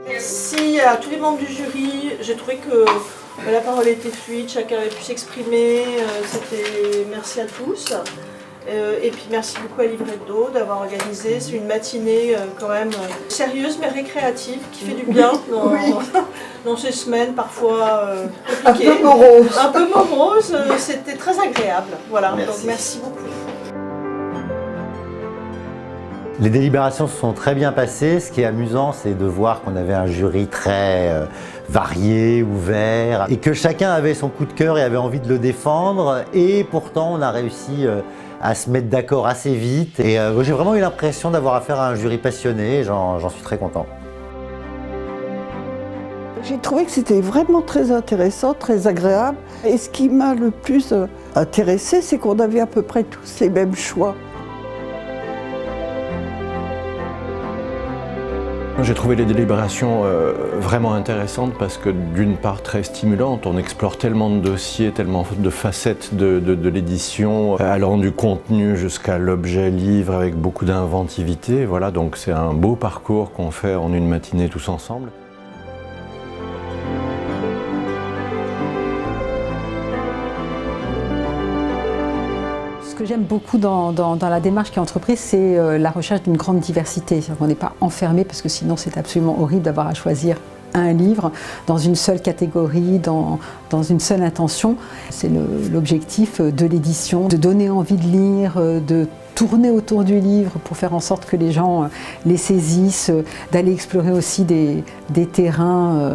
Merci à tous les membres du jury. J'ai trouvé que la parole était fluide, chacun avait pu s'exprimer. Merci à tous. Et puis merci beaucoup à Livre Hebdo d'avoir organisé. C'est une matinée quand même sérieuse mais récréative qui fait du bien dans ces semaines parfois compliquées. Un peu moroses. C'était très agréable. Voilà, donc merci beaucoup. Les délibérations se sont très bien passées. Ce qui est amusant, c'est de voir qu'on avait un jury très varié, ouvert, et que chacun avait son coup de cœur et avait envie de le défendre. Et pourtant, on a réussi à se mettre d'accord assez vite. Et j'ai vraiment eu l'impression d'avoir affaire à un jury passionné. J'en suis très content. J'ai trouvé que c'était vraiment très intéressant, très agréable. Et ce qui m'a le plus intéressé, c'est qu'on avait à peu près tous les mêmes choix. J'ai trouvé les délibérations vraiment intéressantes parce que d'une part très stimulantes, on explore tellement de dossiers, tellement de facettes de l'édition, allant du contenu jusqu'à l'objet livre avec beaucoup d'inventivité. Voilà, donc c'est un beau parcours qu'on fait en une matinée tous ensemble. Ce que j'aime beaucoup dans la démarche qui est entreprise, c'est la recherche d'une grande diversité. On n'est pas enfermé, parce que sinon c'est absolument horrible d'avoir à choisir un livre dans une seule catégorie, dans une seule intention. C'est l'objectif de l'édition, de donner envie de lire, de tourner autour du livre pour faire en sorte que les gens les saisissent, d'aller explorer aussi des terrains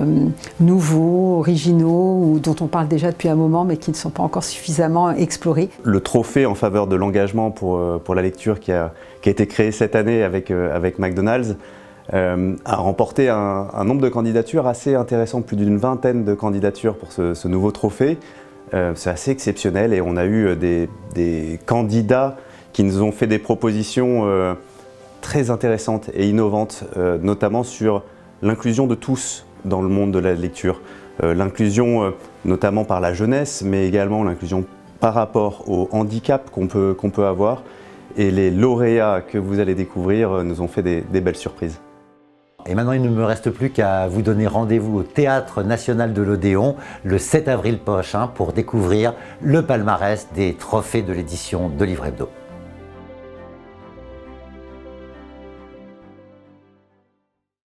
nouveaux, originaux, ou dont on parle déjà depuis un moment mais qui ne sont pas encore suffisamment explorés. Le trophée en faveur de l'engagement pour la lecture qui a été créé cette année avec McDonald's a remporté un nombre de candidatures assez intéressant, plus d'une vingtaine de candidatures pour ce nouveau trophée. C'est assez exceptionnel et on a eu des candidats qui nous ont fait des propositions très intéressantes et innovantes, notamment sur l'inclusion de tous dans le monde de la lecture. L'inclusion notamment par la jeunesse, mais également l'inclusion par rapport au handicap qu'on peut avoir. Et les lauréats que vous allez découvrir nous ont fait des belles surprises. Et maintenant, il ne me reste plus qu'à vous donner rendez-vous au Théâtre National de l'Odéon le 7 avril prochain pour découvrir le palmarès des trophées de l'édition de Livre Hebdo.